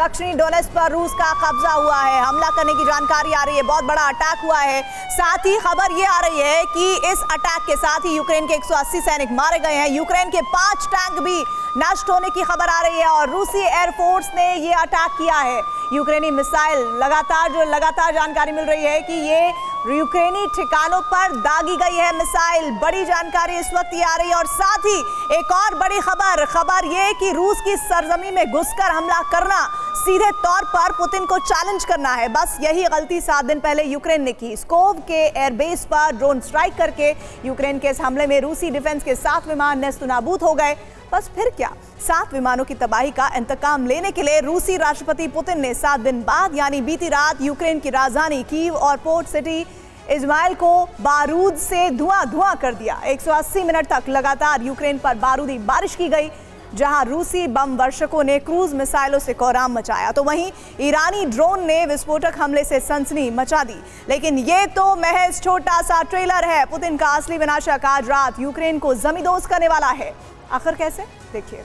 दक्षिणी डोनेट्स्क पर रूस का कब्जा हुआ है। हमला करने की जानकारी आ रही है, बहुत बड़ा अटैक हुआ है। साथ ही खबर ये आ रही है कि इस अटैक के साथ ही यूक्रेन के 180 सैनिक मारे गए हैं। यूक्रेन के 5 टैंक भी नष्ट होने की खबर आ रही है और रूसी एयरफोर्स ने ये अटैक किया है। यूक्रेनी मिसाइल लगातार जानकारी मिल रही है कि ये यूक्रेनी ठिकानों पर दागी गई है मिसाइल। बड़ी जानकारी इस वक्त ये आ रही है और साथ ही एक और बड़ी खबर ये कि रूस की सरजमी में घुसकर हमला करना सीधे तौर पर पुतिन को चैलेंज करना है। बस यही गलती 7 दिन पहले यूक्रेन ने की। स्कोव के एयरबेस पर ड्रोन स्ट्राइक करके यूक्रेन के इस हमले में रूसी डिफेंस के 7 विमान नेस्तनाबूद हो गए। बस फिर क्या, 7 विमानों की तबाही का इंतकाम लेने के लिए रूसी राष्ट्रपति पुतिन ने 7 दिन बाद यानी बीती रात यूक्रेन की राजधानी कीव और पोर्ट सिटी इज़माइल को बारूद से धुआं कर दिया। 180 मिनट तक लगातार यूक्रेन पर बारूदी बारिश की गई, जहां रूसी बम वर्षकों ने क्रूज मिसाइलों से कोहराम मचाया, तो वहीं ईरानी ड्रोन ने विस्फोटक हमले से सनसनी मचा दी। लेकिन ये तो महज छोटा सा ट्रेलर है। पुतिन का असली विनाशक आज रात यूक्रेन को जमींदोज करने वाला है। आखिर कैसे, देखिए।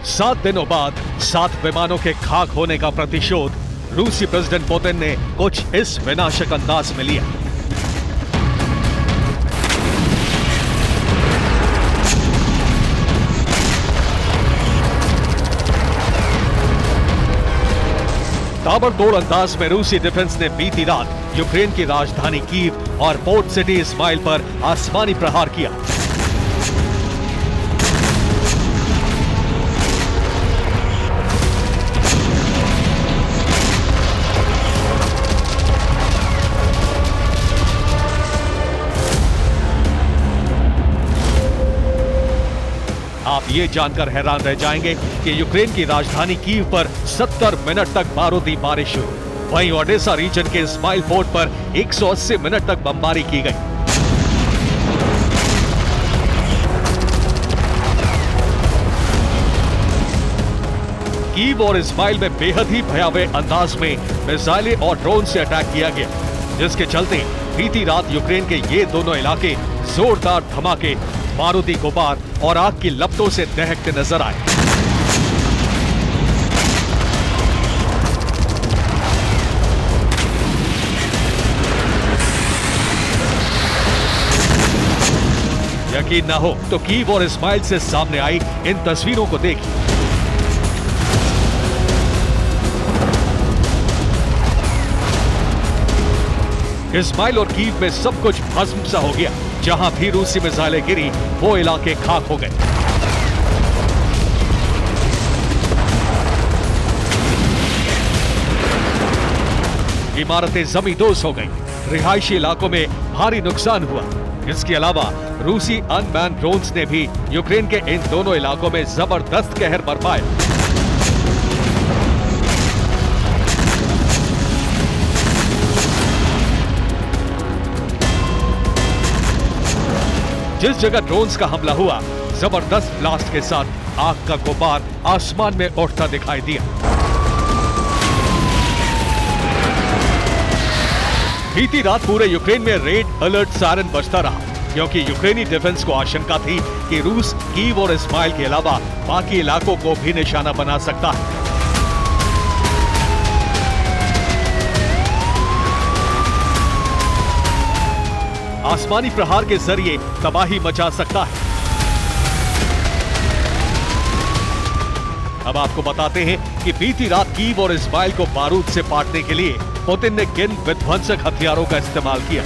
7 दिनों बाद 7 विमानों के खाक होने का प्रतिशोध रूसी प्रेसिडेंट पुतिन ने कुछ इस विनाशक अंदाज में लिया। ताबड़तोड़ अंदाज में रूसी डिफेंस ने बीती रात यूक्रेन की राजधानी कीव और पोर्ट सिटी इस्माइल पर आसमानी प्रहार किया। आप ये जानकर हैरान रह जाएंगे कि यूक्रेन की राजधानी कीव पर 70 मिनट तक बारूदी बारिश हुई। वहीं ओडेसा रीजन के इस्माइल पोर्ट पर 180 मिनट तक बमबारी की गई। कीव और इस्माइल में बेहद ही भयावह अंदाज में मिसाइलें और ड्रोन से अटैक किया गया, जिसके चलते बीती रात यूक्रेन के ये दोनों इलाके जोरदार धमाके, बारूदी गुबार और आग की लपटों से दहकते नजर आए। यकीन ना हो तो कीव और इस्माइल से सामने आई इन तस्वीरों को देखिए। इस्माइल और कीव में सब कुछ भस्म सा हो गया। जहां भी रूसी मिसाइलें गिरी वो इलाके खाक हो गए। इमारतें जमींदोज हो गई। रिहायशी इलाकों में भारी नुकसान हुआ। इसके अलावा रूसी अनमैन्ड ड्रोन्स ने भी यूक्रेन के इन दोनों इलाकों में जबरदस्त कहर बरपाया। जिस जगह ड्रोन्स का हमला हुआ, जबरदस्त ब्लास्ट के साथ आग का गुबार आसमान में उठता दिखाई दिया। बीती रात पूरे यूक्रेन में रेड अलर्ट सायरन बजता रहा, क्योंकि यूक्रेनी डिफेंस को आशंका थी कि रूस कीव और इस्माइल के अलावा बाकी इलाकों को भी निशाना बना सकता है। आसमानी प्रहार के जरिए तबाही मचा सकता है। अब आपको बताते हैं कि बीती रात कीव और इस्माइल को बारूद से पाटने के लिए पुतिन ने किन विध्वंसक हथियारों का इस्तेमाल किया।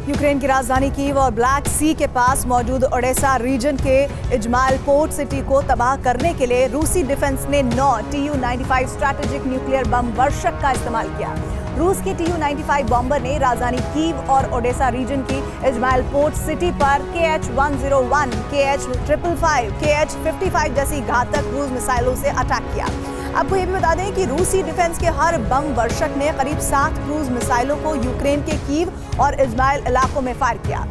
यूक्रेन की राजधानी कीव और ब्लैक सी के पास मौजूद ओडेसा रीजन के इज़माइल पोर्ट सिटी को तबाह करने के लिए रूसी डिफेंस ने 9 Tu-95 स्ट्रैटेजिक न्यूक्लियर बम वर्षक का इस्तेमाल किया। रूस के Tu-95 बॉम्बर ने राजधानी कीव और ओडेसा रीजन की इज़माइल पोर्ट सिटी पर KH-101, KH-555, KH-55 जैसी घातक क्रूज मिसाइलों से अटैक किया। आपको ये भी बता दें कि रूसी डिफेंस के हर बम वर्षक ने करीब 7 क्रूज मिसाइलों को यूक्रेन के कीव और इज़माइल इलाकों में फायर किया।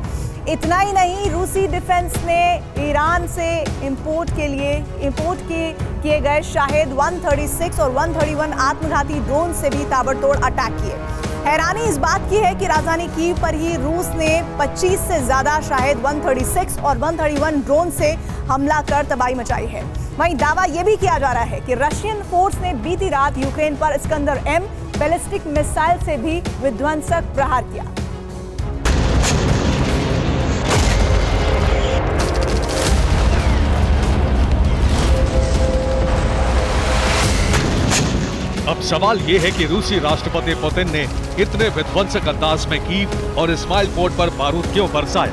इतना ही नहीं, रूसी डिफेंस ने ईरान से इंपोर्ट किए गए शाहिद 136 और 131 आत्मघाती ड्रोन से भी ताबड़तोड़ अटैक किए। हैरानी इस बात की है कि राजधानी कीव पर ही रूस ने 25 से ज्यादा शायद 136 और 131 ड्रोन से हमला कर तबाही मचाई है। वहीं दावा यह भी किया जा रहा है कि रशियन फोर्स ने बीती रात यूक्रेन पर इस्कंदर M बैलिस्टिक मिसाइल से भी विध्वंसक प्रहार किया। अब सवाल यह है कि रूसी राष्ट्रपति पुतिन ने इतने विध्वंसक अंदाज में कीव और इस्माइल पोर्ट पर बारूद क्यों बरसाया?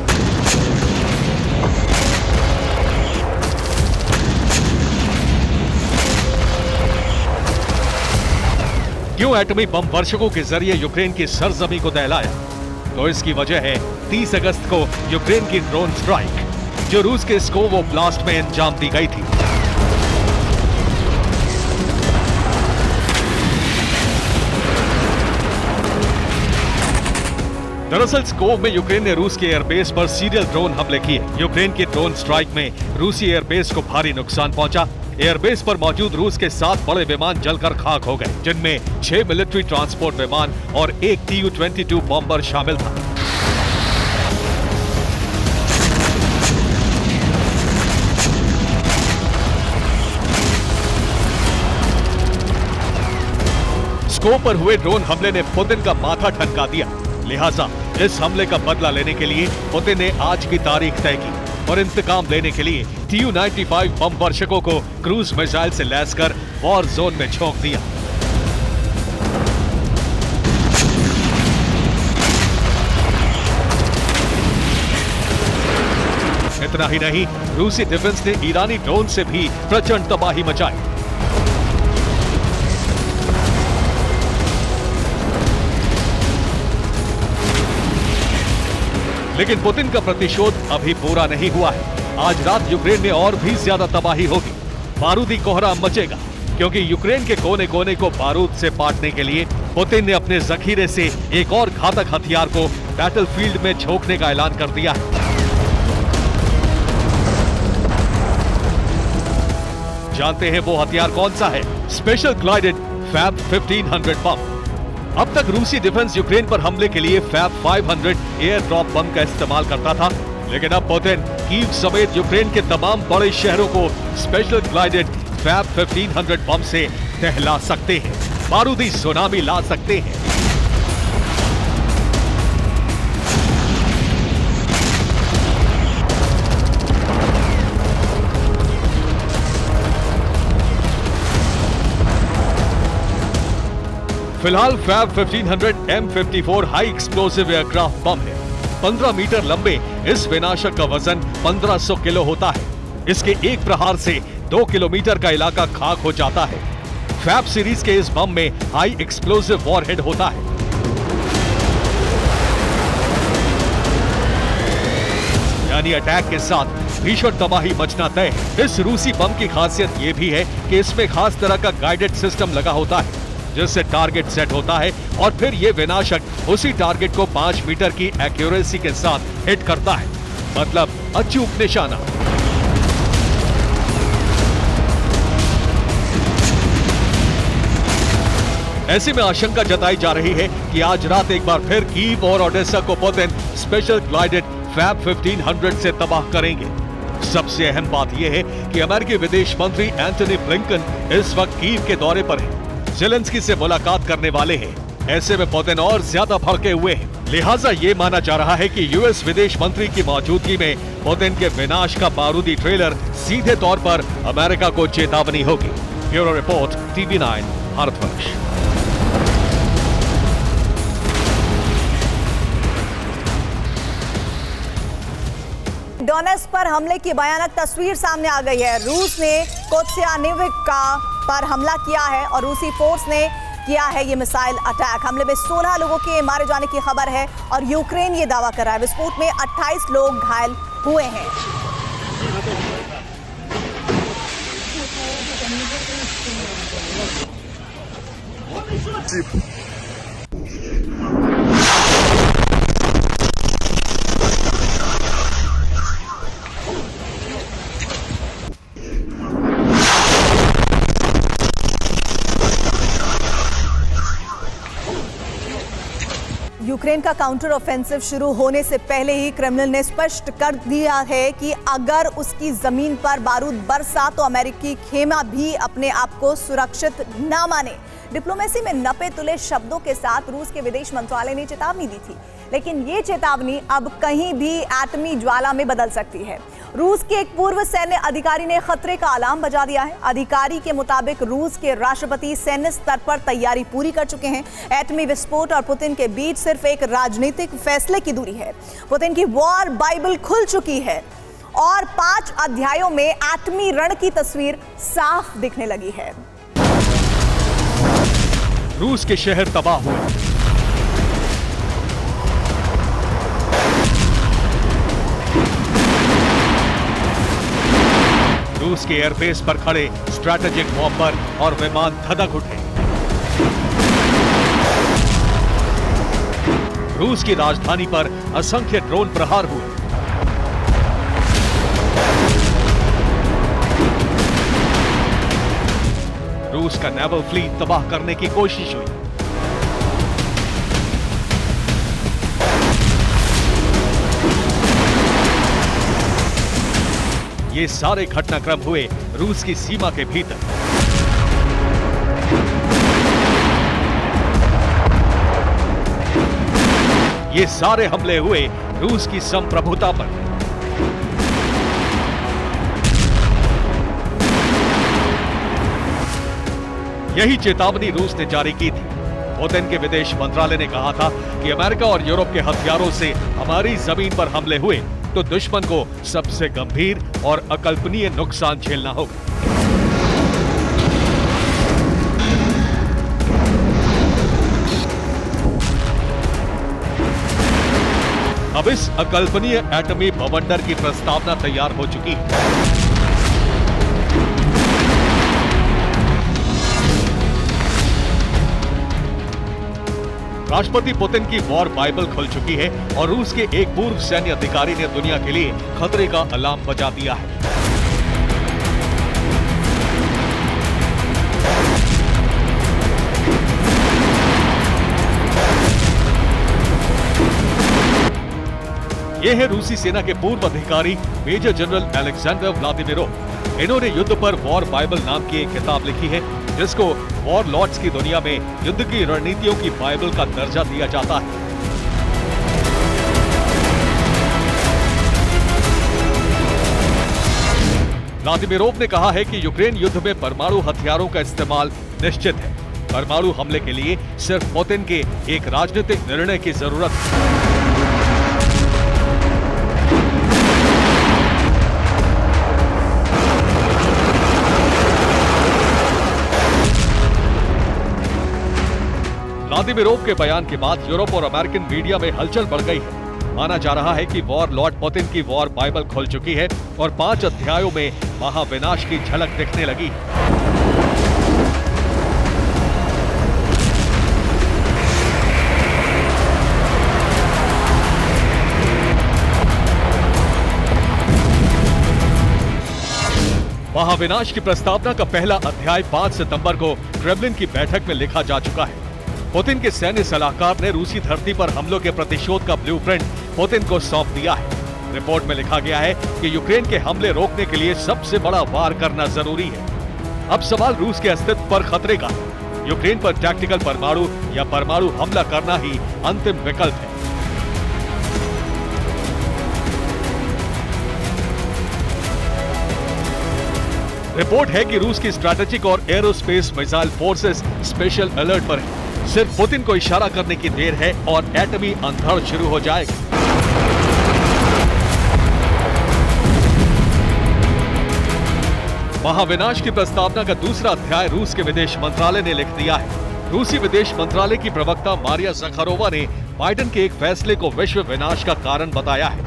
क्यों एटमी बम वर्षकों के जरिए यूक्रेन की सरजमी को दहलाया? तो इसकी वजह है 30 अगस्त को यूक्रेन की ड्रोन स्ट्राइक, जो रूस के स्कोवो ब्लास्ट में अंजाम दी गई थी। दरअसल स्कोव में यूक्रेन ने रूस के एयरबेस पर सीरियल ड्रोन हमले किए। यूक्रेन की ड्रोन स्ट्राइक में रूसी एयरबेस को भारी नुकसान पहुंचा। एयरबेस पर मौजूद रूस के 7 बड़े विमान जलकर खाक हो गए, जिनमें 6 मिलिट्री ट्रांसपोर्ट विमान और एक Tu-22 बॉम्बर शामिल था। स्कोव पर हुए ड्रोन हमले ने पुतिन का माथा ठनका दिया। लिहाजा इस हमले का बदला लेने के लिए पुतिन ने आज की तारीख तय की और इंतकाम लेने के लिए Tu-95 बम वर्षकों को क्रूज मिसाइल से लैस कर वॉर जोन में झोंक दिया। इतना ही नहीं, रूसी डिफेंस ने ईरानी ड्रोन से भी प्रचंड तबाही मचाई। लेकिन पुतिन का प्रतिशोध अभी पूरा नहीं हुआ है। आज रात यूक्रेन में और भी ज्यादा तबाही होगी। बारूदी कोहरा मचेगा, क्योंकि यूक्रेन के कोने कोने को बारूद से पाटने के लिए पुतिन ने अपने जखीरे से एक और घातक हथियार को बैटलफील्ड में झोंकने का ऐलान कर दिया है। जानते हैं वो हथियार कौन सा है? स्पेशल ग्लाइडेड फैब 1500 बम। अब तक रूसी डिफेंस यूक्रेन पर हमले के लिए फैब 500 एयर ड्रॉप बम का इस्तेमाल करता था, लेकिन अब पुतिन कीव समेत यूक्रेन के तमाम बड़े शहरों को स्पेशल ग्लाइडेड फैब 1500 बम से दहला सकते हैं, बारूदी सुनामी ला सकते हैं। फिलहाल FAB 1500 M54 high explosive aircraft bomb है। 15 मीटर लंबे इस विनाशक का वजन 1500 किलो होता है। इसके एक प्रहार से 2 किलोमीटर का इलाका खाक हो जाता है। फैब सीरीज के इस बम में हाई एक्सप्लोसिव वॉरहेड होता है। यानी अटैक के साथ भीषण तबाही मचना तय है। इस रूसी बम की खासियत यह भी है कि इसमें खास तरह का गाइडेड सिस्टम लगा होता है, जिससे टारगेट सेट होता है और फिर यह विनाशक उसी टारगेट को 5 मीटर की एक्यूरेसी के साथ हिट करता है, मतलब अचूक निशाना। ऐसे में आशंका जताई जा रही है कि आज रात एक बार फिर कीव और ओडेसा को पुतिन स्पेशल ग्लाइडेड फैब 1500 से तबाह करेंगे। सबसे अहम बात यह है कि अमेरिकी विदेश मंत्री एंटनी ब्लिंकन इस वक्त कीव के दौरे पर हैं, ज़ेलेंस्की से मुलाकात करने वाले हैं। ऐसे में पुतिन और ज्यादा भड़के हुए हैं। लिहाजा ये माना जा रहा है कि यूएस विदेश मंत्री की मौजूदगी में पुतिन के विनाश का बारूदी ट्रेलर सीधे तौर पर अमेरिका को चेतावनी होगी। Bureau report, TV9 Bharatvarsh. Donetsk पर हमले की भयानक तस्वीर सामने आ गई है। रूस ने कोत्स्यानिविका पर हमला किया है और रूसी फोर्स ने किया है ये मिसाइल अटैक। हमले में 16 लोगों के मारे जाने की खबर है और यूक्रेन ये दावा कर रहा है। विस्फोट में 28 लोग घायल हुए हैं। यूक्रेन का काउंटर ऑफेंसिव शुरू होने से पहले ही क्रेमलिन ने स्पष्ट कर दिया है कि अगर उसकी जमीन पर बारूद बरसा तो अमेरिकी खेमा भी अपने आप को सुरक्षित न माने। डिप्लोमेसी में नपे तुले शब्दों के साथ रूस के विदेश मंत्रालय ने चेतावनी दी थी, लेकिन ये चेतावनी अब कहीं भी एटमी ज्वाला में बदल सकती है। रूस के एक पूर्व सैन्य अधिकारी ने खतरे का अलार्म बजा दिया है। अधिकारी के मुताबिक रूस के राष्ट्रपति सैन्य स्तर पर तैयारी पूरी कर चुके हैं। एटमी विस्फोट और पुतिन के बीच सिर्फ एक राजनीतिक फैसले की दूरी है। पुतिन की वॉर बाइबल खुल चुकी है और 5 अध्यायों में एटमी रण की तस्वीर साफ दिखने लगी है। रूस के शहर तबाह हुए, रूस के एयरबेस पर खड़े स्ट्रैटेजिक बॉम्बर और विमान धधक उठे। रूस की राजधानी पर असंख्य ड्रोन प्रहार हुए। रूस का नेवल फ्लीट तबाह करने की कोशिश हुई। ये सारे घटनाक्रम हुए रूस की सीमा के भीतर। ये सारे हमले हुए रूस की संप्रभुता पर। यही चेतावनी रूस ने जारी की थी। पुतिन के विदेश मंत्रालय ने कहा था कि अमेरिका और यूरोप के हथियारों से हमारी जमीन पर हमले हुए तो दुश्मन को सबसे गंभीर और अकल्पनीय नुकसान झेलना होगा। अब इस अकल्पनीय एटमी बवंडर की प्रस्तावना तैयार हो चुकी है। राष्ट्रपति पुतिन की वॉर बाइबल खुल चुकी है और रूस के एक पूर्व सैन्य अधिकारी ने दुनिया के लिए खतरे का अलार्म बजा दिया है। यह है रूसी सेना के पूर्व अधिकारी मेजर जनरल अलेक्जेंडर व्लादिमीरोव। इन्होंने युद्ध पर वॉर बाइबल नाम की एक किताब लिखी है, जिसको वॉर लॉर्ड्स की दुनिया में युद्ध की रणनीतियों की बाइबल का दर्जा दिया जाता है। व्लादिमीरोव ने कहा है कि यूक्रेन युद्ध में परमाणु हथियारों का इस्तेमाल निश्चित है। परमाणु हमले के लिए सिर्फ पुतिन के एक राजनीतिक निर्णय की जरूरत है। व्लादिमीरोव के बयान के बाद यूरोप और अमेरिकन मीडिया में हलचल बढ़ गई है। माना जा रहा है कि वॉर लॉर्ड पुतिन की वॉर बाइबल खुल चुकी है और 5 अध्यायों में महाविनाश की झलक दिखने लगी है। महाविनाश की प्रस्तावना का पहला अध्याय 5 सितंबर को क्रेमलिन की बैठक में लिखा जा चुका है। पुतिन के सैन्य सलाहकार ने रूसी धरती पर हमलों के प्रतिशोध का ब्लूप्रिंट पुतिन को सौंप दिया है। रिपोर्ट में लिखा गया है कि यूक्रेन के हमले रोकने के लिए सबसे बड़ा वार करना जरूरी है। अब सवाल रूस के अस्तित्व पर खतरे का है। यूक्रेन पर टैक्टिकल परमाणु या परमाणु हमला करना ही अंतिम विकल्प है। रिपोर्ट है कि रूस की स्ट्रैटेजिक और aerospace missile forces special alert पर है। सिर्फ पुतिन को इशारा करने की देर है और एटमी अंधड़ शुरू हो जाएगा। महाविनाश की प्रस्तावना का दूसरा अध्याय रूस के विदेश मंत्रालय ने लिख दिया है। रूसी विदेश मंत्रालय की प्रवक्ता मारिया ज़खारोवा ने बाइडेन के एक फैसले को विश्व विनाश का कारण बताया है।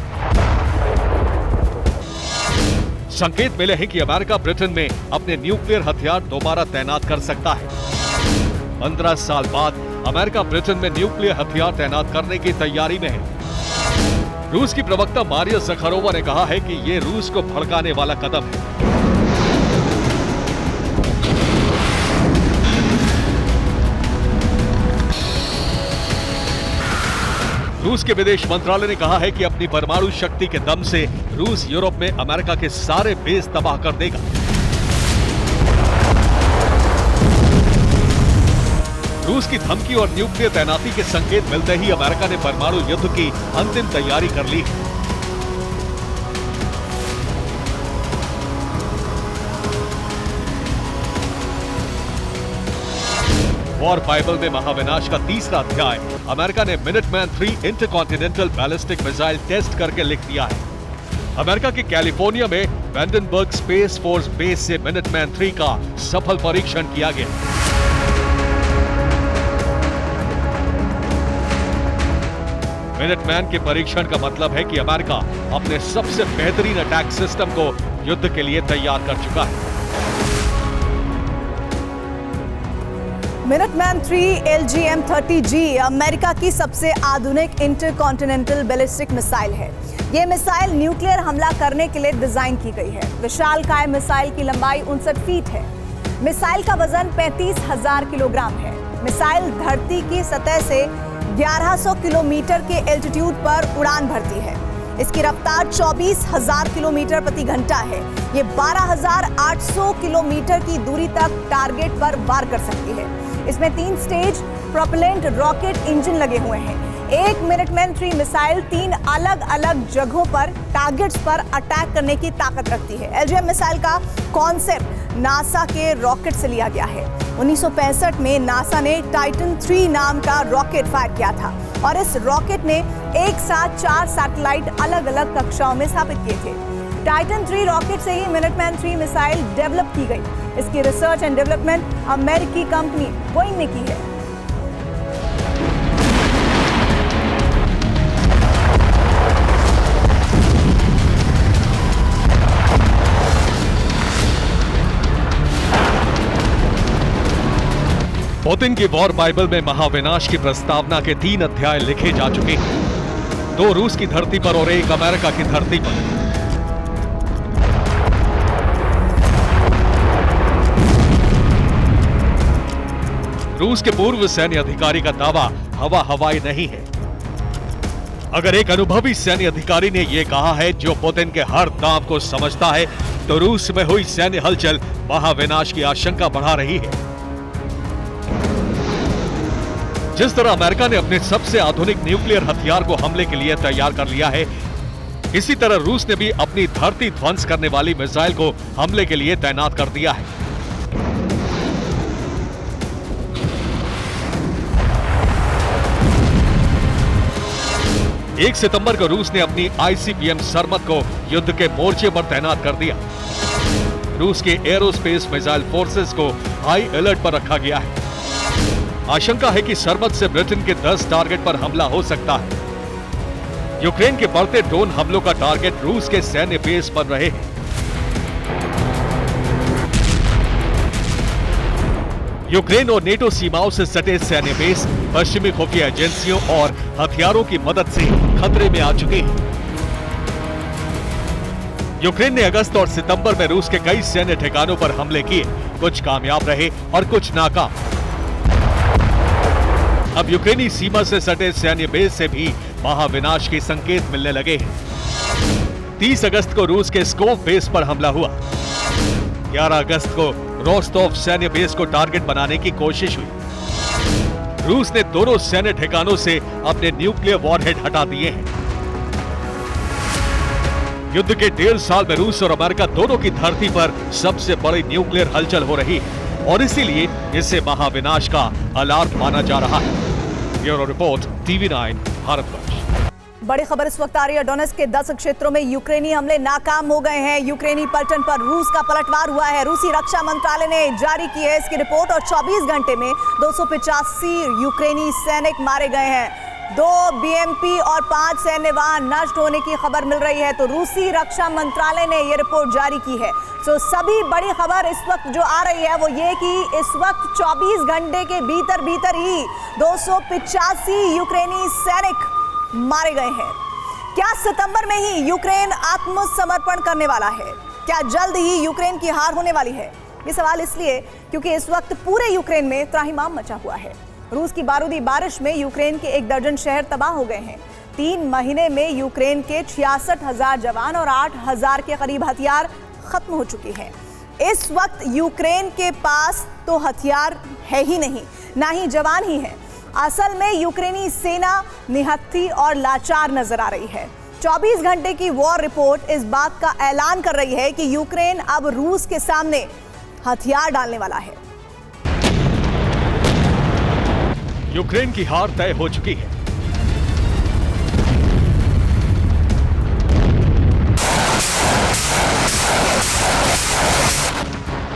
संकेत मिले हैं कि अमेरिका ब्रिटेन में अपने न्यूक्लियर हथियार दोबारा तैनात कर सकता है। 15 साल बाद अमेरिका ब्रिटेन में न्यूक्लियर हथियार तैनात करने की तैयारी में है। रूस की प्रवक्ता मारिया ज़खारोवा ने कहा है कि यह रूस को भड़काने वाला कदम है। रूस के विदेश मंत्रालय ने कहा है कि अपनी परमाणु शक्ति के दम से रूस यूरोप में अमेरिका के सारे बेस तबाह कर देगा। रूस की धमकी और न्यूक्लियर तैनाती के संकेत मिलते ही अमेरिका ने परमाणु युद्ध की अंतिम तैयारी कर ली है। वॉर बाइबल में महाविनाश का तीसरा अध्याय अमेरिका ने Minuteman 3 intercontinental ballistic missile test करके लिख दिया है। अमेरिका के कैलिफोर्निया में वेंडनबर्ग स्पेस फोर्स बेस से मिनटमैन 3 का सफल परीक्षण किया गया। मिनटमैन के परीक्षण का मतलब है कि अमेरिका अपने सबसे बेहतरीन अटैक सिस्टम को युद्ध के लिए तैयार कर चुका है। मिनटमैन 3 LGM-30G अमेरिका की सबसे आधुनिक इंटरकॉन्टिनेंटल बैलिस्टिक मिसाइल है। ये मिसाइल न्यूक्लियर हमला करने के लिए डिजाइन की गई है। विशालकाय मिसाइल की लंबाई 59 फीट है। मिसाइल का वजन 35,000 किलोग्राम है। मिसाइल धरती की सतह से 1100 किलोमीटर के एल्टीट्यूड पर उड़ान भरती है। इसकी रफ्तार 24,000 किलोमीटर प्रति घंटा है। ये 12,800 किलोमीटर की दूरी तक टारगेट पर वार कर सकती है। इसमें 3 स्टेज प्रोपेलेंट रॉकेट इंजन लगे हुए हैं। एक मिनटमैन 3 मिसाइल 3 अलग अलग जगहों पर टारगेट्स पर अटैक करने की ताकत रखती है। LGM मिसाइल का कॉन्सेप्ट नासा के रॉकेट से लिया गया है। 1965 में नासा ने टाइटन 3 नाम का रॉकेट फायर किया था और इस रॉकेट ने एक साथ 4 सैटेलाइट अलग अलग कक्षाओं में स्थापित किए थे। टाइटन 3 रॉकेट से ही मिनटमैन 3 मिसाइल डेवलप की गई। इसकी रिसर्च एंड डेवलपमेंट अमेरिकी कंपनी बोइंग ने की है। पुतिन की वॉर बाइबल में महाविनाश की प्रस्तावना के 3 अध्याय लिखे जा चुके हैं, 2 रूस की धरती पर और 1 अमेरिका की धरती पर। रूस के पूर्व सैन्य अधिकारी का दावा हवा हवाई नहीं है। अगर एक अनुभवी सैन्य अधिकारी ने यह कहा है जो पुतिन के हर दांव को समझता है, तो रूस में हुई सैन्य हलचल महाविनाश की आशंका बढ़ा रही है। जिस तरह अमेरिका ने अपने सबसे आधुनिक न्यूक्लियर हथियार को हमले के लिए तैयार कर लिया है, इसी तरह रूस ने भी अपनी धरती ध्वंस करने वाली मिसाइल को हमले के लिए तैनात कर दिया है। 1 सितंबर को रूस ने अपनी ICBM सरमत को युद्ध के मोर्चे पर तैनात कर दिया। रूस के एरोस्पेस मिसाइल फोर्सेस को हाई अलर्ट पर रखा गया है। आशंका है कि सरमत से ब्रिटेन के 10 टारगेट पर हमला हो सकता है। यूक्रेन के बढ़ते ड्रोन हमलों का टारगेट रूस के सैन्य बेस बन रहे हैं। यूक्रेन और नेटो सीमाओं से सटे सैन्य बेस पश्चिमी खुफिया एजेंसियों और हथियारों की मदद से खतरे में आ चुके हैं। यूक्रेन ने अगस्त और सितंबर में रूस के कई सैन्य ठिकानों पर हमले किए, कुछ कामयाब रहे और कुछ नाकाम। अब यूक्रेनी सीमा से सटे सैन्य बेस से भी महाविनाश के संकेत मिलने लगे हैं। 30 अगस्त को रूस के स्कोप बेस पर हमला हुआ। 11 अगस्त को रोस्टोव सैन्य बेस को टारगेट बनाने की कोशिश हुई। रूस ने दोनों सैन्य ठिकानों से अपने न्यूक्लियर वॉरहेड हटा दिए हैं। युद्ध के 1.5 साल में रूस और अमेरिका दोनों की धरती पर सबसे बड़ी न्यूक्लियर हलचल हो रही है और इसीलिए इसे महाविनाश का अलार्म माना जा रहा है। Bureau report, TV9 Bharatvarsh. बड़ी खबर इस वक्त आ रही है। डोनेट्स्क के 10 क्षेत्रों में यूक्रेनी हमले नाकाम हो गए हैं। यूक्रेनी पलटन पर रूस का पलटवार हुआ है। रूसी रक्षा मंत्रालय ने जारी की है इसकी रिपोर्ट और 24 घंटे में 285 यूक्रेनी सैनिक मारे गए हैं। 2 BMP और 5 सैन्य वाहन नष्ट होने की खबर मिल रही है। तो रूसी रक्षा मंत्रालय ने यह रिपोर्ट जारी की है। तो सभी बड़ी खबर इस वक्त जो आ रही है वो ये कि इस वक्त 24 घंटे के भीतर ही 285 यूक्रेनी सैनिक मारे गए हैं। क्या सितंबर में ही यूक्रेन आत्मसमर्पण करने वाला है? क्या जल्द ही यूक्रेन की हार होने वाली है? ये सवाल इसलिए क्योंकि इस वक्त पूरे यूक्रेन में त्राहिमाम मचा हुआ है। रूस की बारूदी बारिश में यूक्रेन के 1 दर्जन शहर तबाह हो गए हैं। 3 महीने में यूक्रेन के 66,000 जवान और 8,000 के करीब हथियार खत्म हो चुके हैं। इस वक्त यूक्रेन के पास तो हथियार है ही नहीं, ना ही जवान ही है। असल में यूक्रेनी सेना निहत्थी और लाचार नजर आ रही है। 24 घंटे की वॉर रिपोर्ट इस बात का ऐलान कर रही है कि यूक्रेन अब रूस के सामने हथियार डालने वाला है। यूक्रेन की हार तय हो चुकी है।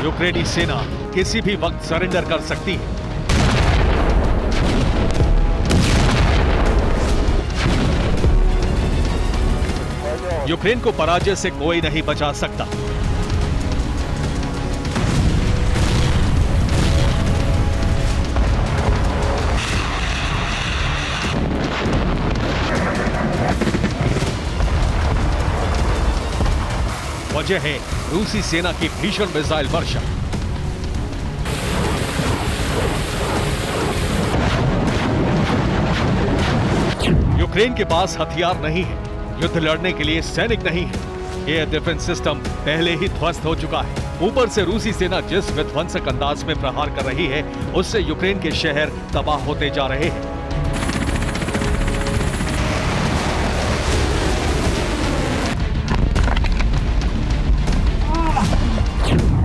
यूक्रेनी सेना किसी भी वक्त सरेंडर कर सकती है। यूक्रेन को पराजय से कोई नहीं बचा सकता। वजह है रूसी सेना की भीषण मिसाइल वर्षा। यूक्रेन के पास हथियार नहीं है, युद्ध लड़ने के लिए सैनिक नहीं है। एयर डिफेंस सिस्टम पहले ही ध्वस्त हो चुका है। ऊपर से रूसी सेना जिस विध्वंसक अंदाज में प्रहार कर रही है, उससे यूक्रेन के शहर तबाह होते जा रहे हैं।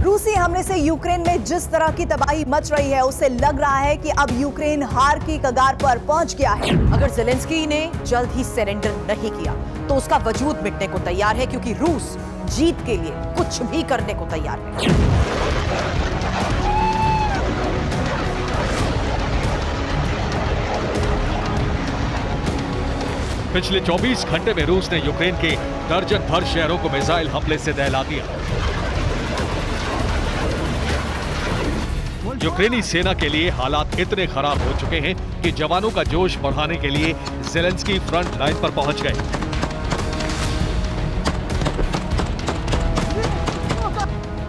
रूसी हमले से यूक्रेन में जिस तरह की तबाही मच रही है, उससे लग रहा है कि अब यूक्रेन हार की कगार पर पहुंच गया है। अगर ज़ेलेंस्की ने जल्द ही सरेंडर नहीं किया तो उसका वजूद मिटने को तैयार है, क्योंकि रूस जीत के लिए कुछ भी करने को तैयार है। पिछले 24 घंटे में रूस ने यूक्रेन के दर्जन भर शहरों को मिसाइल हमले से दहला दिया। यूक्रेनी सेना के लिए हालात इतने खराब हो चुके हैं कि जवानों का जोश बढ़ाने के लिए ज़ेलेंस्की फ्रंट लाइन पर पहुंच गए।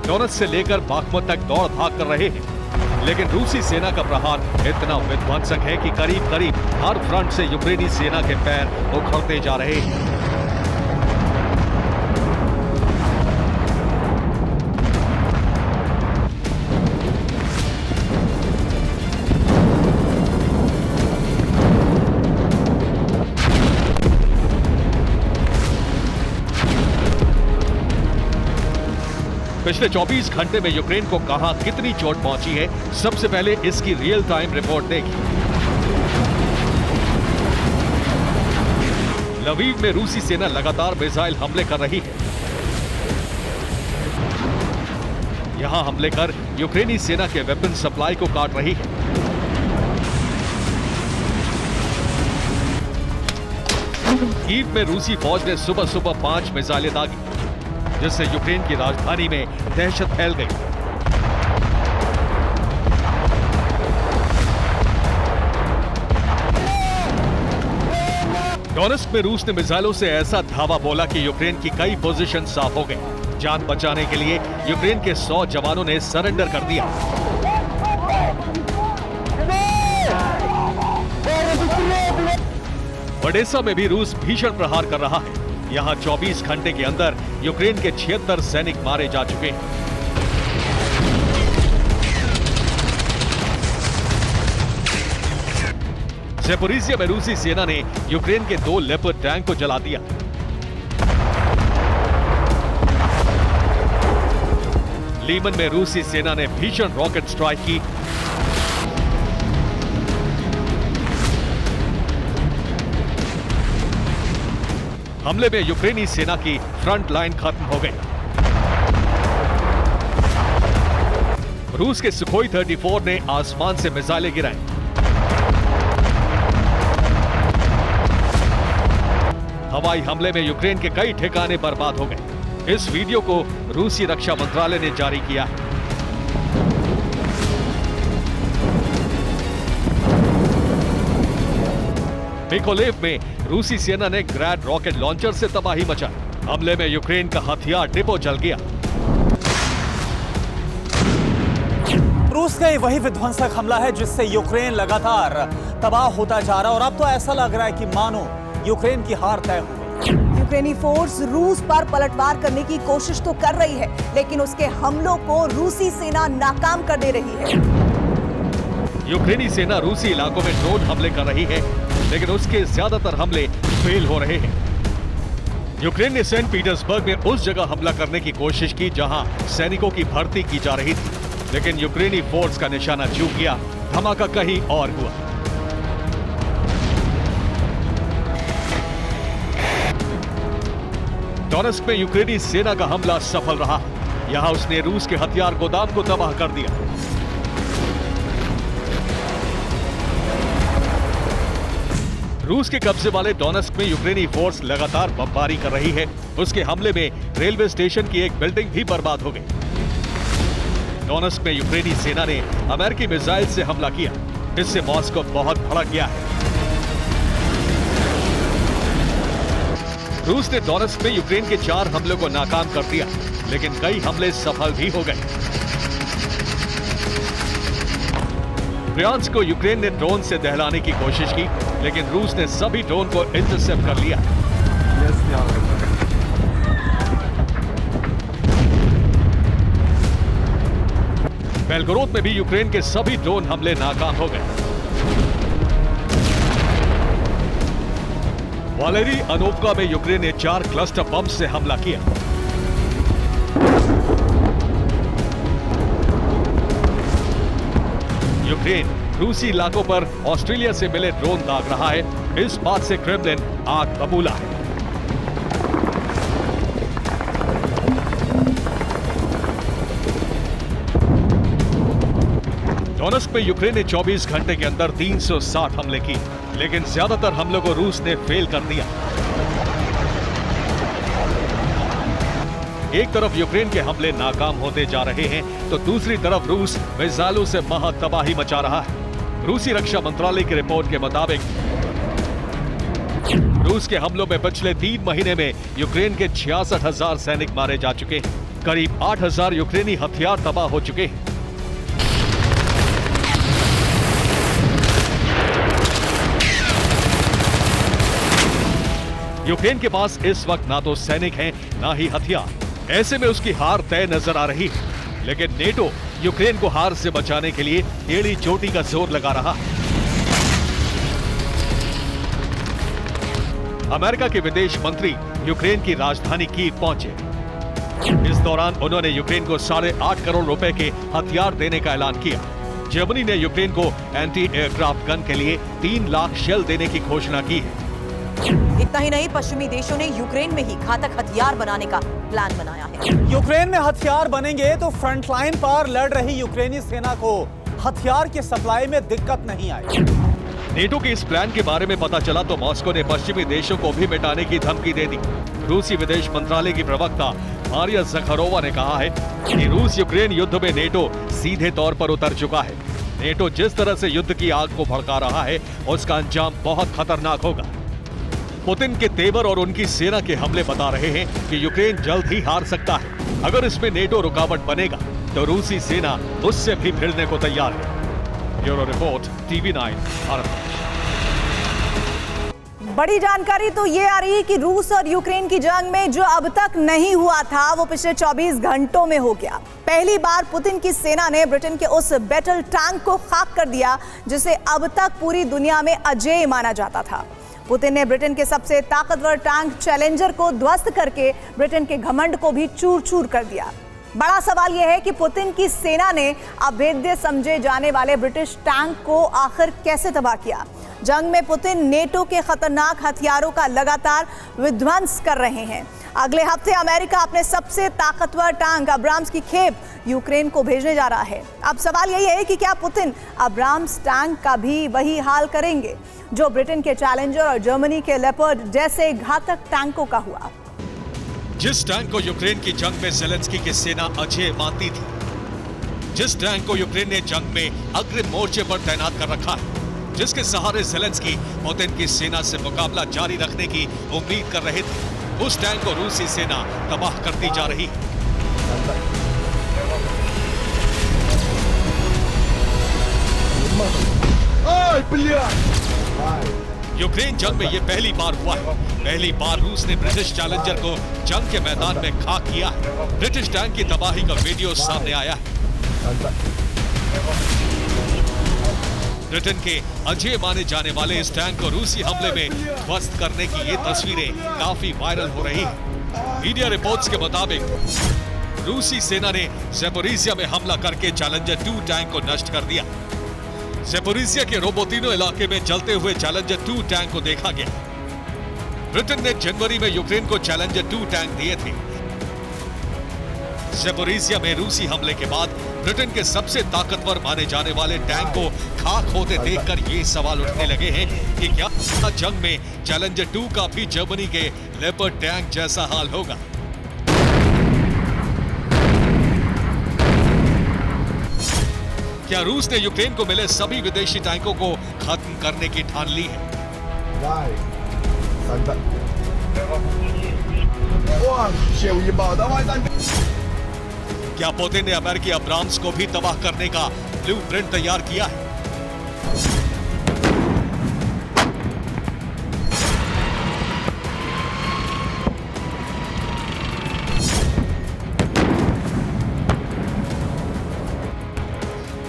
डोनेत्स्क से लेकर बाखमुत तक दौड़ भाग कर रहे हैं, लेकिन रूसी सेना का प्रहार इतना विध्वंसक है कि करीब करीब हर फ्रंट से यूक्रेनी सेना के पैर उखड़ते जा रहे हैं। पिछले 24 घंटे में यूक्रेन को कहां कितनी चोट पहुंची है, सबसे पहले इसकी रियल टाइम रिपोर्ट देखिए। लवीव में रूसी सेना लगातार मिसाइल हमले कर रही है। यहां हमले कर यूक्रेनी सेना के वेपन सप्लाई को काट रही है। कीव में रूसी फौज ने सुबह सुबह 5 मिसाइलें दागी, जिससे यूक्रेन की राजधानी में दहशत फैल गई। डोनेत्स्क में रूस ने मिसाइलों से ऐसा धावा बोला कि यूक्रेन की कई पोजीशन साफ हो गई। जान बचाने के लिए यूक्रेन के 100 जवानों ने सरेंडर कर दिया। ओडेसा में भी रूस भीषण प्रहार कर रहा है। यहां 24 घंटे के अंदर यूक्रेन के 76 सैनिक मारे जा चुके हैं। ज़ेपोरिज़िया में रूसी सेना ने यूक्रेन के 2 लेपर्ड टैंक को जला दिया। लीमन में रूसी सेना ने भीषण रॉकेट स्ट्राइक की। हमले में यूक्रेनी सेना की फ्रंट लाइन खत्म हो गई। रूस के सुखोई 34 ने आसमान से मिसाइलें गिराई। हवाई हमले में यूक्रेन के कई ठिकाने बर्बाद हो गए। इस वीडियो को रूसी रक्षा मंत्रालय ने जारी किया है। मिकोलेव में रूसी सेना ने ग्रैड रॉकेट लॉन्चर से तबाही मचाई। हमले में यूक्रेन का हथियार डिपो जल गया। रूस का वही विध्वंसक हमला है जिससे यूक्रेन लगातार तबाह होता जा रहा है और अब तो ऐसा लग रहा है कि मानो यूक्रेन की हार तय हो गई। यूक्रेनी फोर्स रूस पर पलटवार करने की कोशिश तो कर रही है, लेकिन उसके हमलों को रूसी सेना नाकाम कर दे रही है। यूक्रेनी सेना रूसी इलाकों में ड्रोन हमले कर रही है, लेकिन उसके ज्यादातर हमले फेल हो रहे हैं। यूक्रेन ने सेंट पीटर्सबर्ग में उस जगह हमला करने की कोशिश की जहां सैनिकों की भर्ती की जा रही थी, लेकिन यूक्रेनी फोर्स का निशाना चूक गया। धमाका कहीं और हुआ। डोनेस्क में यूक्रेनी सेना का हमला सफल रहा। यहां उसने रूस के हथियार गोदाम को तबाह कर दिया। रूस के कब्जे वाले डोनेस्क में यूक्रेनी फोर्स लगातार बमबारी कर रही है। उसके हमले में रेलवे स्टेशन की एक बिल्डिंग भी बर्बाद हो गई। डोनेस्क में यूक्रेनी सेना ने अमेरिकी मिसाइल से हमला किया। इससे मॉस्को बहुत भड़क गया है। रूस ने डोनेस्क में यूक्रेन के 4 हमलों को नाकाम कर दिया, लेकिन कई हमले सफल भी हो गए। ब्रियांस्क को यूक्रेन ने ड्रोन से दहलाने की कोशिश की, लेकिन रूस ने सभी ड्रोन को इंटरसेप्ट कर लिया। बेलगोरोद में भी यूक्रेन के सभी ड्रोन हमले नाकाम हो गए। वालेरी अनोप्का में यूक्रेन ने 4 क्लस्टर बम से हमला किया। यूक्रेन रूसी इलाकों पर ऑस्ट्रेलिया से मिले ड्रोन दाग रहा है। इस बात से क्रेमलिन आग बबूला है। डोनेस्क में यूक्रेन ने 24 घंटे के अंदर 360 हमले किए, लेकिन ज्यादातर हमलों को रूस ने फेल कर दिया। एक तरफ यूक्रेन के हमले नाकाम होते जा रहे हैं, तो दूसरी तरफ रूस मिसाइलों से महा तबाही मचा रहा है। रूसी रक्षा मंत्रालय की रिपोर्ट के मुताबिक रूस के हमलों में पिछले 3 महीने में यूक्रेन के 66,000 सैनिक मारे जा चुके हैं। करीब 8,000 यूक्रेनी हथियार तबाह हो चुके हैं। यूक्रेन के पास इस वक्त ना तो सैनिक हैं, ना ही हथियार। ऐसे में उसकी हार तय नजर आ रही है। लेकिन नेटो यूक्रेन को हार से बचाने के लिए एड़ी चोटी का जोर लगा रहा है। अमेरिका के विदेश मंत्री यूक्रेन की राजधानी कीव पहुंचे। इस दौरान उन्होंने यूक्रेन को 8.5 करोड़ रुपए के हथियार देने का ऐलान किया। जर्मनी ने यूक्रेन को एंटी एयरक्राफ्ट गन के लिए 3 लाख शेल देने की घोषणा की है। इतना ही नहीं, पश्चिमी देशों ने यूक्रेन में ही घातक हथियार बनाने का प्लान बनाया है। यूक्रेन में हथियार बनेंगे तो फ्रंटलाइन पर लड़ रही यूक्रेनी सेना को हथियार की सप्लाई में दिक्कत नहीं आएगी। नेटो के इस प्लान के बारे में पता चला तो मॉस्को ने पश्चिमी देशों को भी मिटाने की धमकी दे दी। रूसी विदेश मंत्रालय की प्रवक्ता मारिया ज़खारोवा ने कहा है कि रूस यूक्रेन युद्ध में नेटो सीधे तौर पर उतर चुका है। नेटो जिस तरह से युद्ध की आग को भड़का रहा है, उसका अंजाम बहुत खतरनाक होगा। पुतिन के तेवर और उनकी सेना के हमले बता रहे हैं कि यूक्रेन जल्द ही हार सकता है। अगर इसमें नेटो रुकावट बनेगा तो रूसी सेना उससे भी भिड़ने को तैयार है। Bureau report, TV9 Bharat. बड़ी जानकारी तो ये आ रही है कि रूस और यूक्रेन की जंग में जो अब तक नहीं हुआ था, वो पिछले 24 घंटों में हो गया। पहली बार पुतिन की सेना ने ब्रिटेन के उस बैटल टैंक को खाक कर दिया जिसे अब तक पूरी दुनिया में अजेय माना जाता था। पुतिन ने ब्रिटेन के सबसे ताकतवर टैंक चैलेंजर को ध्वस्त करके ब्रिटेन के घमंड को भी चूर चूर कर दिया। बड़ा सवाल यह है कि पुतिन की सेना ने अभेद्य समझे जाने वाले ब्रिटिश टैंक को आखिर कैसे तबाह किया। जंग में पुतिन नेटो के खतरनाक हथियारों का लगातार विध्वंस कर रहे हैं। अगले हफ्ते अमेरिका अपने सबसे ताकतवर टैंक अब्राम्स की खेप यूक्रेन को भेजने जा रहा है। अब सवाल यही है कि क्या पुतिन अब्राम्स टैंक का भी वही हाल करेंगे जो ब्रिटेन के चैलेंजर और जर्मनी के लेपर्ड जैसे घातक टैंकों का हुआ। जिस टैंक को यूक्रेन की जंग में ज़ेलेंस्की की सेना अजेय मानती थी, जिस टैंक को यूक्रेन ने जंग में अग्रिम मोर्चे पर तैनात कर रखा है, जिसके सहारे ज़ेलेंस्की पुतिन की सेना से मुकाबला जारी रखने की उम्मीद कर रहे थे, उस टैंक को रूसी सेना तबाह करती जा रही है। यूक्रेन जंग में ये पहली बार हुआ है। पहली बार रूस ने ब्रिटिश चैलेंजर को जंग के मैदान में खाक किया है। ब्रिटिश टैंक की तबाही का वीडियो सामने आया है। ब्रिटेन के अजय माने जाने वाले इस टैंक को रूसी हमले में ध्वस्त करने की ये तस्वीरें काफी वायरल हो रही है। मीडिया रिपोर्ट्स के मुताबिक रूसी सेना ने ज़ेपोरिज़िया में हमला करके चैलेंजर 2 टैंक को नष्ट कर दिया। ज़ेपोरिज़िया के रोबोटिनो इलाके में जलते हुए चैलेंजर 2 टैंक को देखा गया। ब्रिटेन ने जनवरी में यूक्रेन को चैलेंजर 2 टैंक दिए थे। ज़ेपोरिज़िया में रूसी हमले के बाद ब्रिटेन के सबसे ताकतवर माने जाने वाले टैंक को खाक होते देखकर ये सवाल उठने लगे हैं कि क्या जंग में चैलेंजर 2 का भी जर्मनी के लेपर्ड टैंक जैसा हाल होगा। क्या रूस ने यूक्रेन को मिले सभी विदेशी टैंकों को खत्म करने की ठान ली है? क्या पुतिन ने अमेरिकी अब्राम्स को भी तबाह करने का ब्लूप्रिंट तैयार किया है?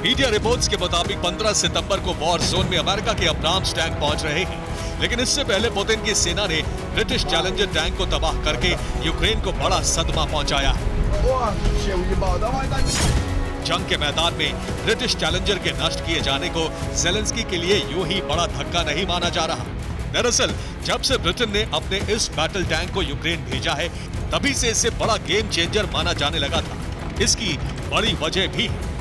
मीडिया रिपोर्ट्स के मुताबिक 15 सितंबर को वॉर जोन में अमेरिका के अब्राम्स टैंक पहुंच रहे हैं, लेकिन इससे पहले पुतिन की सेना ने ब्रिटिश चैलेंजर टैंक को तबाह करके यूक्रेन को बड़ा सदमा पहुंचाया है। जंग के मैदान में ब्रिटिश चैलेंजर के नष्ट किए जाने को ज़ेलेंस्की के लिए यूं ही बड़ा धक्का नहीं माना जा रहा। दरअसल जब से ब्रिटेन ने अपने इस बैटल टैंक को यूक्रेन भेजा है, तभी से इसे बड़ा गेम चेंजर माना जाने लगा था। इसकी बड़ी वजह भी है।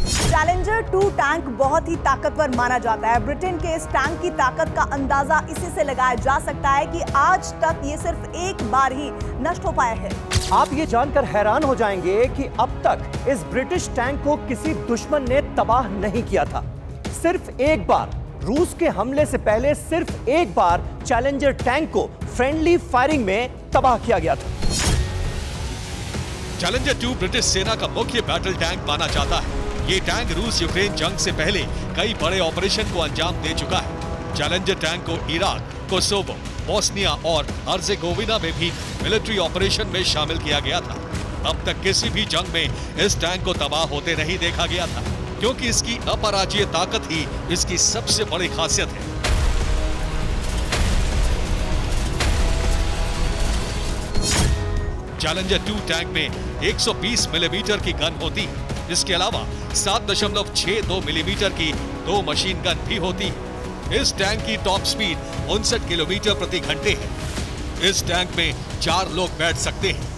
चैलेंजर 2 टैंक बहुत ही ताकतवर माना जाता है। ब्रिटेन के इस टैंक की ताकत का अंदाजा इसी से लगाया जा सकता है कि आज तक ये सिर्फ एक बार ही नष्ट हो पाया है। आप ये जानकर हैरान हो जाएंगे कि अब तक इस ब्रिटिश टैंक को किसी दुश्मन ने तबाह नहीं किया था। सिर्फ एक बार, रूस के हमले से पहले सिर्फ एक बार चैलेंजर टैंक को फ्रेंडली फायरिंग में तबाह किया गया था। चैलेंजर 2 ब्रिटिश सेना का मुख्य बैटल टैंक माना जाता है। ये टैंक रूस यूक्रेन जंग से पहले कई बड़े ऑपरेशन को अंजाम दे चुका है। चैलेंजर टैंक को इराक, कोसोवो, बोस्निया और हर्जेगोविना में भी मिलिट्री ऑपरेशन में शामिल किया गया था। अब तक किसी भी जंग में इस टैंक को तबाह होते नहीं देखा गया था, क्योंकि इसकी अपराजय ताकत ही इसकी सबसे बड़ी खासियत है। चैलेंजर 2 टैंक में 120 मिलीमीटर की गन होती है। इसके अलावा 7.62 मिलीमीटर की 2 मशीन गन भी होती है। इस टैंक की टॉप स्पीड 59 किलोमीटर प्रति घंटे है। इस टैंक में 4 लोग बैठ सकते हैं।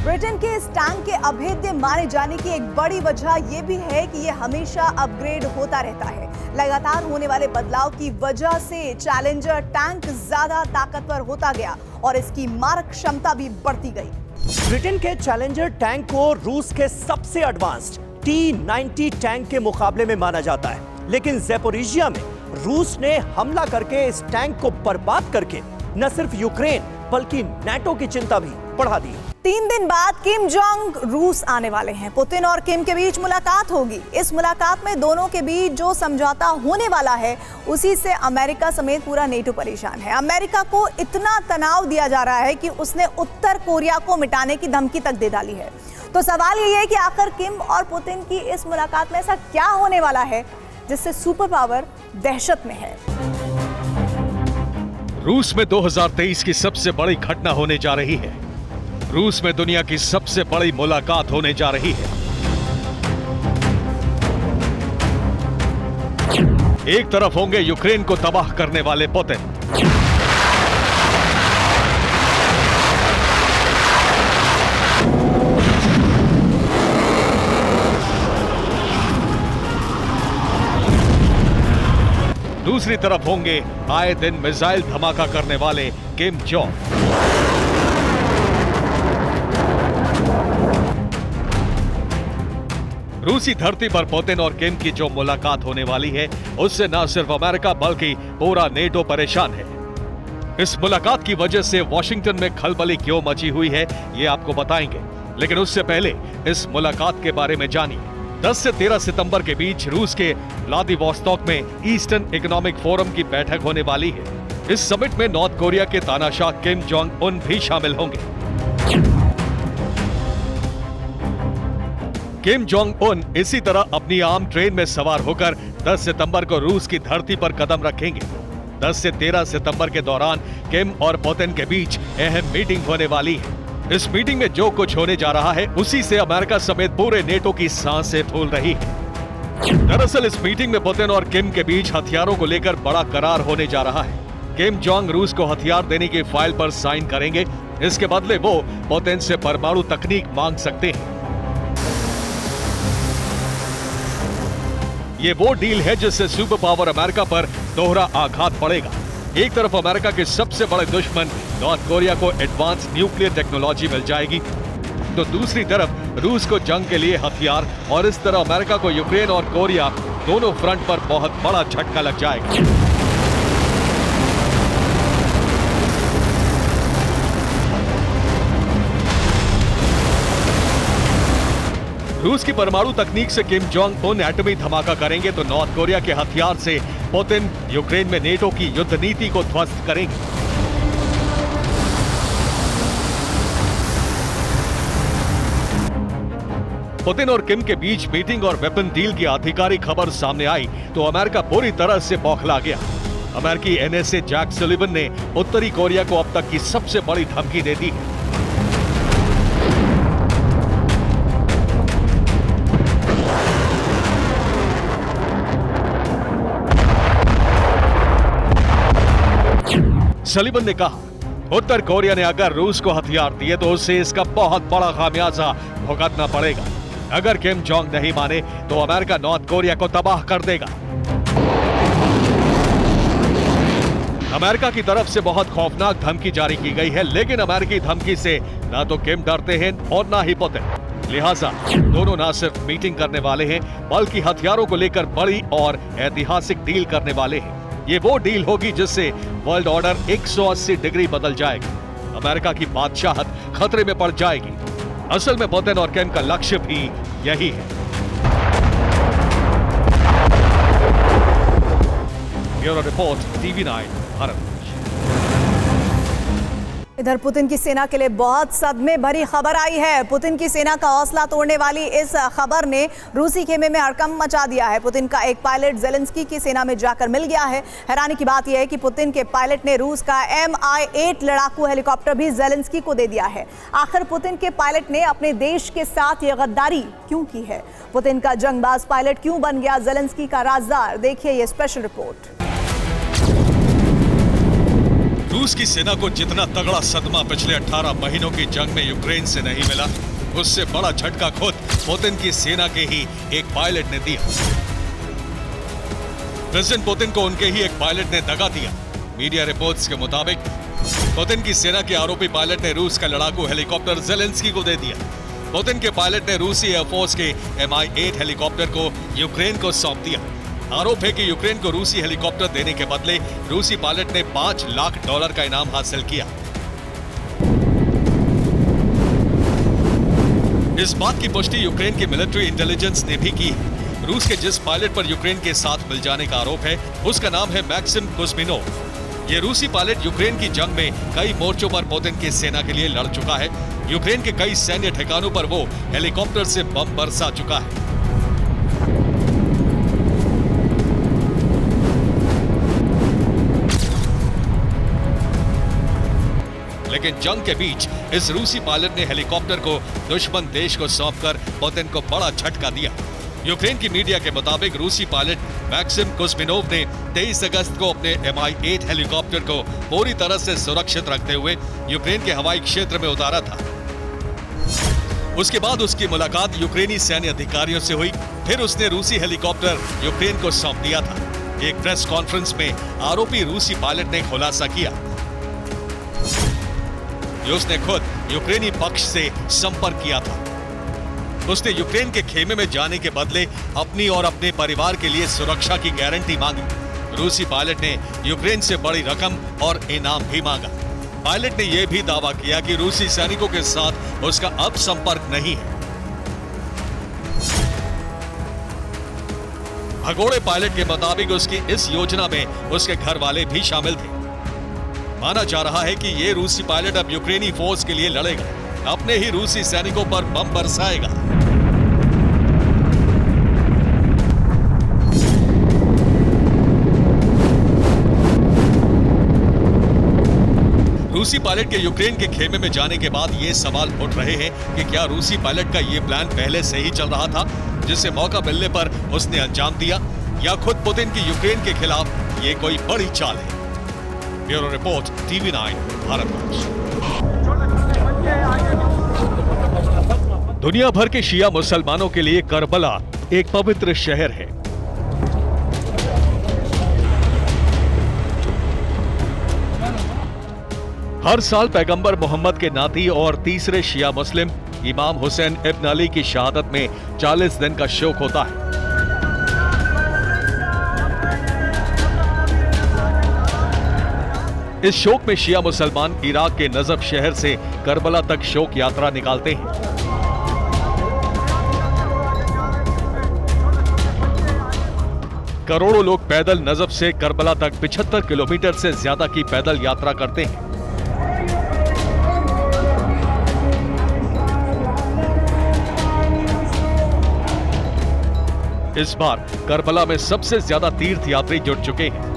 ब्रिटेन के इस टैंक के अभेद्य माने जाने की एक बड़ी वजह यह भी है कि यह हमेशा अपग्रेड होता रहता है। लगातार होने वाले बदलाव की वजह से चैलेंजर टैंक ज्यादा ताकतवर होता गया और इसकी मारक क्षमता भी बढ़ती गई। ब्रिटेन के चैलेंजर टैंक को रूस के सबसे एडवांस्ड T-90 टैंक के मुकाबले में माना जाता है, लेकिन ज़ेपोरिज़िया में रूस ने हमला करके इस टैंक को बर्बाद करके न सिर्फ यूक्रेन बल्कि नाटो की चिंता भी बढ़ा दी। 3 दिन बाद किम जोंग रूस आने वाले हैं। पुतिन और किम के बीच मुलाकात होगी। इस मुलाकात में दोनों के बीच जो समझौता होने वाला है, उसी से अमेरिका समेत पूरा नेटो परेशान है। अमेरिका को इतना तनाव दिया जा रहा है कि उसने उत्तर कोरिया को मिटाने की धमकी तक दे डाली है। तो सवाल ये है कि आखिर किम और पुतिन की इस मुलाकात में ऐसा क्या होने वाला है जिससे सुपर पावर दहशत में है। रूस में 2023 की सबसे बड़ी घटना होने जा रही है। रूस में दुनिया की सबसे बड़ी मुलाकात होने जा रही है। एक तरफ होंगे यूक्रेन को तबाह करने वाले पुतिन, दूसरी तरफ होंगे आए दिन मिसाइल धमाका करने वाले किम जोंग। रूसी धरती पर पुतिन और किम की जो मुलाकात होने वाली है, उससे न सिर्फ अमेरिका बल्कि पूरा नेटो परेशान है। इस मुलाकात की वजह से वॉशिंगटन में खलबली क्यों मची हुई है ये आपको बताएंगे, लेकिन उससे पहले इस मुलाकात के बारे में जानिए। 10 से 13 सितंबर के बीच रूस के व्लादिवोस्तोक में ईस्टर्न इकोनॉमिक फोरम की बैठक होने वाली है। इस समिट में नॉर्थ कोरिया के तानाशाह किम जोंग उन भी शामिल होंगे। किम जोंग उन इसी तरह अपनी आम ट्रेन में सवार होकर 10 सितंबर को रूस की धरती पर कदम रखेंगे। 10 से 13 सितंबर के दौरान किम और पुतिन के बीच अहम मीटिंग होने वाली है। इस मीटिंग में जो कुछ होने जा रहा है उसी से अमेरिका समेत पूरे नेटो की सांसें फूल रही है। दरअसल इस मीटिंग में पुतिन और किम के बीच हथियारों को लेकर बड़ा करार होने जा रहा है। किम जोंग रूस को हथियार देने की फाइल पर साइन करेंगे। इसके बदले वो पुतिन से परमाणु तकनीक मांग सकते हैं। ये वो डील है जिससे सुपर पावर अमेरिका पर दोहरा आघात पड़ेगा। एक तरफ अमेरिका के सबसे बड़े दुश्मन नॉर्थ कोरिया को एडवांस न्यूक्लियर टेक्नोलॉजी मिल जाएगी, तो दूसरी तरफ रूस को जंग के लिए हथियार, और इस तरह अमेरिका को यूक्रेन और कोरिया दोनों फ्रंट पर बहुत बड़ा झटका लग जाएगा। रूस की परमाणु तकनीक से किम जोंग उन एटमी धमाका करेंगे तो नॉर्थ कोरिया के हथियार से पुतिन यूक्रेन में नेटो की युद्ध नीति को ध्वस्त करेंगे। पुतिन और किम के बीच मीटिंग और वेपन डील की आधिकारिक खबर सामने आई तो अमेरिका पूरी तरह से बौखला गया। अमेरिकी एनएसए जैक सुलिवन ने उत्तरी कोरिया को अब तक की सबसे बड़ी धमकी दे दी है। सलिवन ने कहा, उत्तर कोरिया ने अगर रूस को हथियार दिए तो उसे इसका बहुत बड़ा खामियाजा भुगतना पड़ेगा। अगर किम जोंग नहीं माने तो अमेरिका नॉर्थ कोरिया को तबाह कर देगा। अमेरिका की तरफ से बहुत खौफनाक धमकी जारी की गई है, लेकिन अमेरिकी धमकी से ना तो किम डरते हैं और ना ही पुतिन। लिहाजा दोनों ना सिर्फ मीटिंग करने वाले हैं बल्कि हथियारों को लेकर बड़ी और ऐतिहासिक डील करने वाले हैं। ये वो डील होगी जिससे वर्ल्ड ऑर्डर 180 डिग्री बदल जाएगी। अमेरिका की बादशाहत खतरे में पड़ जाएगी। असल में पुतिन और किम का लक्ष्य भी यही है। Bureau report, TV9 Bharat. इधर पुतिन की सेना के लिए बहुत सदमे भरी खबर आई है। पुतिन की सेना का हौसला तोड़ने वाली इस खबर ने रूसी खेमे में हड़कंप मचा दिया है। पुतिन का एक पायलट जेलेंस्की की सेना में जाकर मिल गया है। हैरानी की बात यह है कि पुतिन के पायलट ने रूस का Mi-8 लड़ाकू हेलीकॉप्टर भी जेलेंस्की को दे दिया है। आखिर पुतिन के पायलट ने अपने देश के साथ ये गद्दारी क्यों की है? पुतिन का जंगबाज पायलट क्यों बन गया जेलेंस्की का राजदार? देखिए ये स्पेशल रिपोर्ट। रूस की सेना को जितना तगड़ा सदमा पिछले 18 महीनों की जंग में यूक्रेन से नहीं मिला, उससे बड़ा झटका खुद पुतिन की सेना के ही एक पायलट ने दिया। प्रेसिडेंट पुतिन को उनके ही एक पायलट ने दगा दिया। मीडिया रिपोर्ट्स के मुताबिक पुतिन की सेना के आरोपी पायलट ने रूस का लड़ाकू हेलीकॉप्टर जेलेंस्की को दे दिया। पुतिन के पायलट ने रूसी एयरफोर्स के Mi-8 हेलीकॉप्टर को यूक्रेन को सौंप दिया। आरोप है कि यूक्रेन को रूसी हेलीकॉप्टर देने के बदले रूसी पायलट ने $5 लाख का इनाम हासिल किया। इस बात की पुष्टि यूक्रेन की मिलिट्री इंटेलिजेंस ने भी की है। रूस के जिस पायलट पर यूक्रेन के साथ मिल जाने का आरोप है उसका नाम है मैक्सिम कुस्मिनोव। ये रूसी पायलट यूक्रेन की जंग में कई मोर्चों पर पुतिन की सेना के लिए लड़ चुका है। यूक्रेन के कई सैन्य ठिकानों पर वो हेलीकॉप्टर से बम बरसा चुका है। लेकिन जंग के बीच इस रूसी पायलट ने हेलीकॉप्टर को दुश्मन देश को सौंपकर पुतिन को बड़ा झटका दिया। यूक्रेन की मीडिया के मुताबिक रूसी पायलट मैक्सिम कुस्मिनोव ने 23 अगस्त को अपने Mi-8 हेलीकॉप्टर को पूरी तरह से सुरक्षित रखते हुए यूक्रेन के हवाई क्षेत्र में उतारा था। उसके बाद उसकी मुलाकात यूक्रेनी सैन्य अधिकारियों से हुई। फिर उसने रूसी हेलीकॉप्टर यूक्रेन को सौंप दिया था। एक प्रेस कॉन्फ्रेंस में आरोपी रूसी पायलट ने खुलासा किया कि उसने खुद यूक्रेनी पक्ष से संपर्क किया था। उसने यूक्रेन के खेमे में जाने के बदले अपनी और अपने परिवार के लिए सुरक्षा की गारंटी मांगी। रूसी पायलट ने यूक्रेन से बड़ी रकम और इनाम भी मांगा। पायलट ने यह भी दावा किया कि रूसी सैनिकों के साथ उसका अब संपर्क नहीं है। भगोड़े पायलट के मुताबिक उसकी इस योजना में उसके घर वाले भी शामिल थे। माना जा रहा है कि यह रूसी पायलट अब यूक्रेनी फोर्स के लिए लड़ेगा, अपने ही रूसी सैनिकों पर बम बरसाएगा। रूसी पायलट के यूक्रेन के खेमे में जाने के बाद ये सवाल उठ रहे हैं कि क्या रूसी पायलट का ये प्लान पहले से ही चल रहा था, जिसे मौका मिलने पर उसने अंजाम दिया, या खुद पुतिन की यूक्रेन के खिलाफ ये कोई बड़ी चाल है। Bureau report, TV9 Bharatvarsh. दुनिया भर के शिया मुसलमानों के लिए करबला एक पवित्र शहर है। हर साल पैगंबर मोहम्मद के नाती और तीसरे शिया मुस्लिम इमाम हुसैन इब्न अली की शहादत में 40 दिन का शोक होता है। इस शोक में शिया मुसलमान इराक के नजफ शहर से करबला तक शोक यात्रा निकालते हैं। करोड़ों लोग पैदल नजफ से करबला तक 75 किलोमीटर से ज्यादा की पैदल यात्रा करते हैं। इस बार करबला में सबसे ज्यादा तीर्थ यात्री जुट चुके हैं।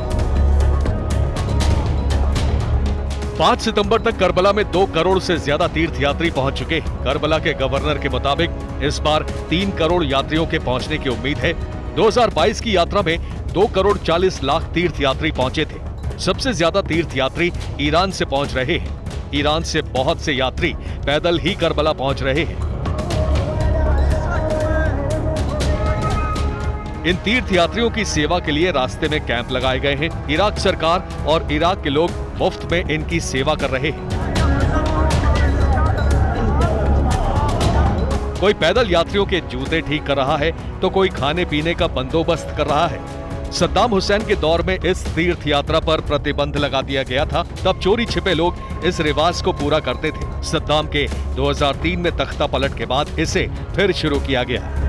5 सितंबर तक करबला में 2 करोड़ से ज्यादा तीर्थ यात्री पहुंच चुके हैं। करबला के गवर्नर के मुताबिक इस बार 3 करोड़ यात्रियों के पहुंचने की उम्मीद है। 2022 की यात्रा में 2 करोड़ 40 लाख तीर्थ यात्री पहुंचे थे। सबसे ज्यादा तीर्थ यात्री ईरान से पहुंच रहे हैं। ईरान से बहुत से यात्री पैदल ही करबला पहुंच रहे हैं। इन तीर्थ यात्रियों की सेवा के लिए रास्ते में कैंप लगाए गए हैं। इराक सरकार और इराक के लोग मुफ्त में इनकी सेवा कर रहे हैं। कोई पैदल यात्रियों के जूते ठीक कर रहा है तो कोई खाने पीने का बंदोबस्त कर रहा है। सद्दाम हुसैन के दौर में इस तीर्थ यात्रा पर प्रतिबंध लगा दिया गया था। तब चोरी छिपे लोग इस रिवाज को पूरा करते थे। सद्दाम के 2003 में तख्ता पलट के बाद इसे फिर शुरू किया गया।